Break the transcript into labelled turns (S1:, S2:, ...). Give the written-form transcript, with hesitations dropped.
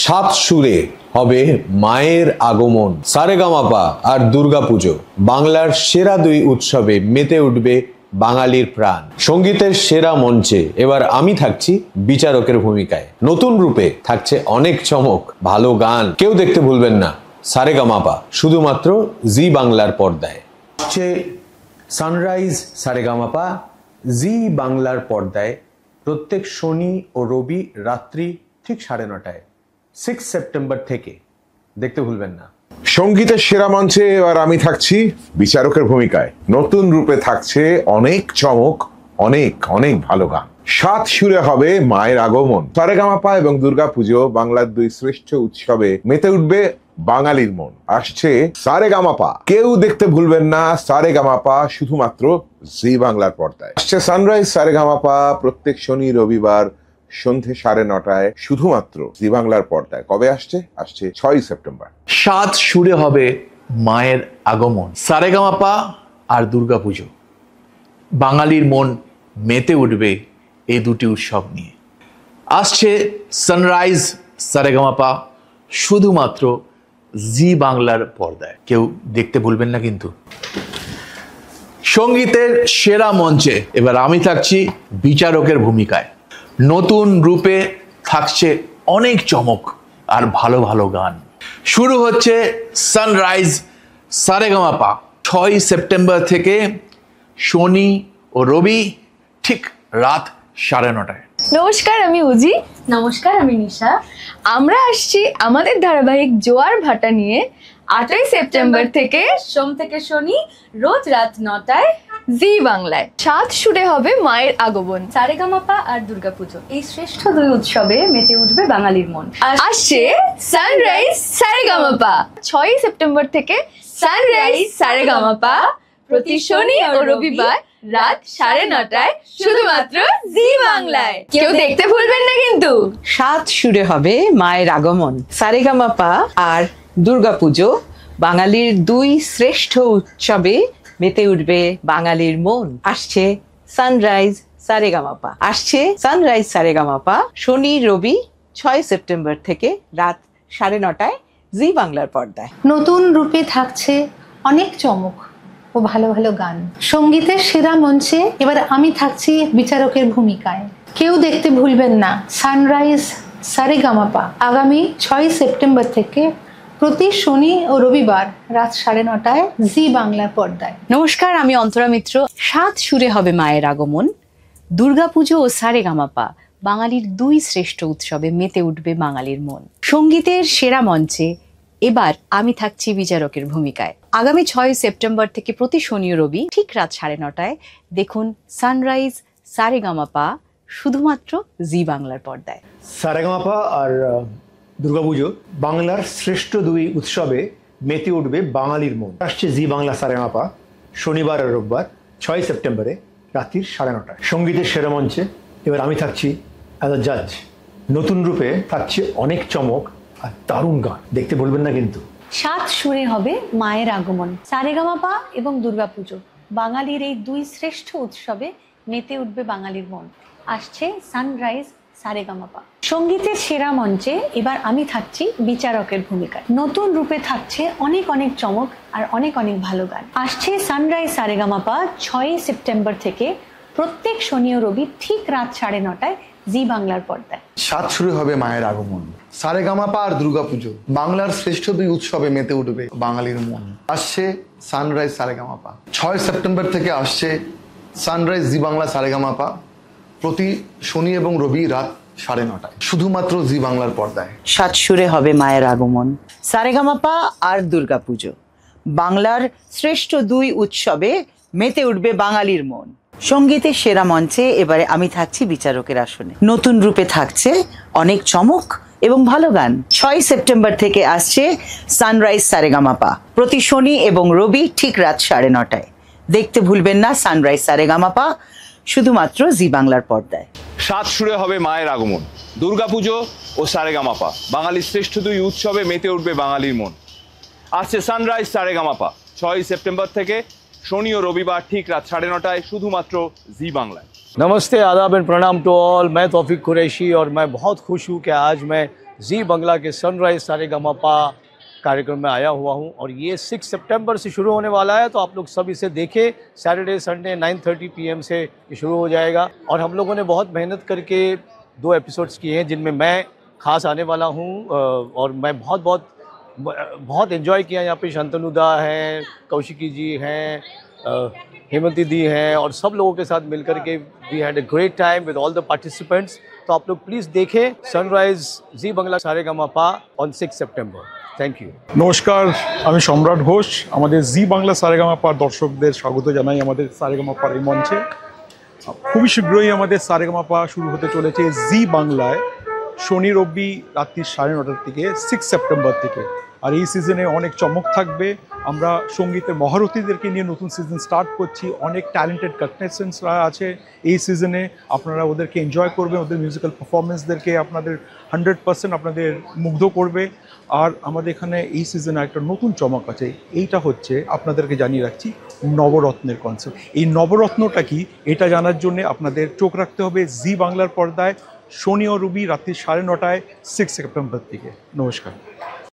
S1: সাত সুরে হবে মায়ের আগমন। সারেগামাপা আর দুর্গাপুজো বাংলার সেরা দুই উৎসবে মেতে উঠবে বাঙালির প্রাণ। সঙ্গীতের সেরা মঞ্চে এবার আমি থাকছি বিচারকের ভূমিকায়। নতুন রূপে থাকছে অনেক চমক, ভালো গান, কেউ দেখতে ভুলবেন না সারেগামাপা, শুধুমাত্র জি বাংলার পর্দায়। আসছে সানরাইজ সারেগামাপা জি বাংলার পর্দায় প্রত্যেক শনি ও রবি রাত্রি ঠিক 9:30টায় 6 সেপ্টেম্বর থেকে, দেখতে ভুলবেন না।
S2: সঙ্গীতের সেরা মঞ্চে এবার আমি থাকছি বিচারকের ভূমিকায়। নতুন রূপে থাকছে অনেক চমক, অনেক অনেক ভালো গান। সাত সুরে হবে মায়ের আগমন। সারেগামাপা এবং দুর্গাপুজো বাংলার দুই শ্রেষ্ঠ উৎসবে মেতে উঠবে বাঙালির মন। আসছে সারেগামাপা, কেউ দেখতে ভুলবেন না সারেগামাপা, শুধুমাত্র জি বাংলার পর্দায়। আসছে সানরাইজ সারেগামাপা প্রত্যেক শনি রবিবার সন্ধে 9:30টায়, শুধুমাত্র জি বাংলার পর্দায়। কবে আসছে? আসছে 6 সেপ্টেম্বর।
S3: সাত সুরে হবে মায়ের আগমন। সারেগামাপা আর দুর্গাপুজো বাঙালির মন মেতে উঠবে এই দুটি উৎসব নিয়ে। আসছে সানরাইজ সারেগামাপা শুধুমাত্র জি বাংলার পর্দায়, কেউ দেখতে ভুলবেন না কিন্তু। সঙ্গীতের সেরা মঞ্চে এবার আমি থাকছি বিচারকের ভূমিকায়। নতুন রূপে থাকছে অনেক চমক আর ভালো ভালো গান। শুরু হচ্ছে সানরাইজ সারেগামাপা 6 সেপ্টেম্বর থেকে শনি ও রবি ঠিক রাত 9:30টায়।
S4: নমস্কার, আমি উজি।
S5: নমস্কার, আমি নিশা।
S4: আমরা আসছি আমাদের ধারাবাহিক জোয়ার ভাটা নিয়ে 8ই সেপ্টেম্বর থেকে
S5: সোম থেকে শনি রোজ রাত 9টায়
S4: জি বাংলায়। সাত সুরে হবে মায়ের আগমন।
S5: সারেগামাপা আর দুর্গাপুজো এই শ্রেষ্ঠ দুই উৎসবে মেতে উঠবে বাঙালির মন।
S4: আসছে সানরাইজ সারেগামাপা 6ই সেপ্টেম্বর থেকে সানরাইজ সারেগামাপা প্রতি শনি ও রবিবার রাত 9:30টায় শুধুমাত্র জি বাংলায়, কেউ দেখতে ভুলবেন না কিন্তু।
S6: সাত সুরে হবে মায়ের আগমন। সারেগামাপা আর দুর্গাপুজো বাঙালির দুই শ্রেষ্ঠ উৎসবে মেতে উঠবে বাঙালির মন। আসছে সানরাইজ সারেগামাপা। আসছে সানরাইজ সারেগামাপা শনি রবি 6 সেপ্টেম্বর থেকে রাত 9:30টায় জি বাংলার পর্দায়।
S7: নতুন রূপে থাকছে অনেক চমক ও ভালো ভালো গান। সঙ্গীতের সেরা মঞ্চে এবার আমি থাকছি বিচারকের ভূমিকায়। কেউ দেখতে ভুলবেন না সানরাইজ সারেগামাপা আগামী 6 সেপ্টেম্বর থেকে প্রতি শনি ও রবিবার রাত 9:30টায় জি বাংলার পর্দায়।
S8: নমস্কার, আমি অন্তরা মিত্র। সাত সুরে হবে মায়ের আগমন। দুর্গাপুজো ও সারেগামাপা বাঙালির দুই শ্রেষ্ঠ উৎসবে মেতে উঠবে বাঙালির মন। সঙ্গীতের সেরা মঞ্চে এবার আমি থাকছি বিচারকের ভূমিকায়। আগামী 6 সেপ্টেম্বর থেকে প্রতি শনি ও রবি ঠিক রাত 9:30টায় দেখুন সানরাইজ সারেগামাপা শুধুমাত্র জি বাংলার পর্দায়।
S9: সারেগামাপা আর দুর্গাপুজো বাংলার শ্রেষ্ঠ দুই উৎসবে মেতে উঠবে বাঙালির মন। আসছে জি বাংলা সারেগামাপা শনিবার আর রোববার 6 সেপ্টেম্বরে রাত্রি 9:30টায়। সঙ্গীতের সেরা মঞ্চে এবার আমি থাকছি অ্যাজ আ জাজ। নতুন রূপে থাকছে অনেক চমক আর দারুণ গান, দেখতে বলবেন না কিন্তু।
S8: সাত সুরে হবে মায়ের আগমন। সারেগামাপা এবং দুর্গাপুজো বাঙালির এই দুই শ্রেষ্ঠ উৎসবে মেতে উঠবে বাঙালির মন। আসছে সানরাইজ সারেগামাপা। সঙ্গীতের সেরা মঞ্চে এবার আমি থাকছি বিচারকের ভূমিকায়। নতুন রূপে থাকছে অনেক অনেক চমক আর অনেক অনেক ভালো গান। আসছে সানরাইজ সারেগামাপা 6 সেপ্টেম্বর থেকে প্রত্যেক শনি ও রবি ঠিক রাত 9:30টায় জি বাংলার পর্দায়।
S10: সাত সুরে হবে মায়ের আগমন। সারেগামাপা আর দুর্গাপুজো বাংলার শ্রেষ্ঠ দুই উৎসবে মেতে উঠবে বাঙালির মন। আসছে সানরাইজ সারেগামাপা 6 সেপ্টেম্বর থেকে আসছে সানরাইজ জি বাংলা সারেগামাপা প্রতি শনি এবং রবি রাত 9:30টায়, শুধুমাত্র জি বাংলার পর্দায়।
S6: সাত সুরে হবে মায়ের আগমন। সারেগামাপা আর দুর্গাপুজো বাংলার শ্রেষ্ঠ দুই উৎসবে মেতে উঠবে বাঙালির মন। সঙ্গীতের সেরা মঞ্চে এবারে আমি থাকছি বিচারকের আসনে। নতুন রূপে থাকছে অনেক চমক এবং ভালো গান। 6 সেপ্টেম্বর থেকে আসছে সানরাইজ সারেগামাপা প্রতি শনি এবং রবি ঠিক রাত 9:30টায়। দেখতে ভুলবেন না সানরাইজ সারেগামাপা শুধুমাত্র জি বাংলার পর্দায়।
S11: সাত সুরে হবে মায়ের আগমন। দুর্গাপুজো ও সারেগামাপা বাঙালির শ্রেষ্ঠ দুই উৎসবে মেতে উঠবে বাঙালির মন। আসছে সানরাইজ সারেগামাপা 6 সেপ্টেম্বর থেকে शनि और रविवार ठीक रात 9:30 शुधुमात्र जी बांग्ला।
S12: नमस्ते, आदाब एंड प्रणाम टू ऑल। मैं तौफीक कुरैशी और मैं बहुत खुश हूँ कि आज मैं जी बांग्ला के सनराइज सारेगामापा कार्यक्रम में आया हुआ हूं और ये 6 सितंबर से शुरू होने वाला है, तो आप लोग सब इसे देखें। सैटरडे संडे 9:30 PM से ये शुरू हो जाएगा और हम लोगों ने बहुत मेहनत करके 2 एपिसोड्स किए हैं जिनमें मैं खास आने वाला हूं और मैं बहुत एंजॉय किया। यहाँ पे शांतनुदा हैं, कौशिकी जी हैं, हेमंती दी हैं और सब लोगों के साथ मिलकर के we had a great time with all the participants. तो आप लोग प्लीज़ देखें sunrise Zee Bangla Saregamapa on 6 September. Thank you.
S13: নমস্কার, আমি সম্রাট ঘোষ। আমাদের জি বাংলা সারেগামাপার দর্শকদের স্বাগত জানাই আমাদের সারেগামাপার এই মঞ্চে। খুবই শীঘ্রই আমাদের সারেগামাপা শুরু হতে চলেছে জি বাংলায় শনি রবি রাত্রি 9:30 থেকে 6 সেপ্টেম্বর থেকে। আর এই সিজনে অনেক চমক থাকবে। আমরা সঙ্গীতের মহারথীদেরকে নিয়ে নতুন সিজন স্টার্ট করছি। অনেক ট্যালেন্টেড কন্টেস্টেন্টসরা আছে এই সিজনে, আপনারা ওদেরকে এনজয় করবেন, ওদের মিউজিক্যাল পারফরমেন্সদেরকে আপনাদের 100% আপনাদের মুগ্ধ করবে। আর আমাদের এখানে এই সিজনে একটা নতুন চমক আছে, এইটা হচ্ছে আপনাদেরকে জানিয়ে রাখছি নবরত্নের কনসেপ্ট। এই নবরত্নটা কি এটা জানার জন্য আপনাদের চোখ রাখতে হবে জি বাংলার পর্দায় শনি ও রবি রাত্রি 9:30 6 সেপ্টেম্বর থেকে। নমস্কার।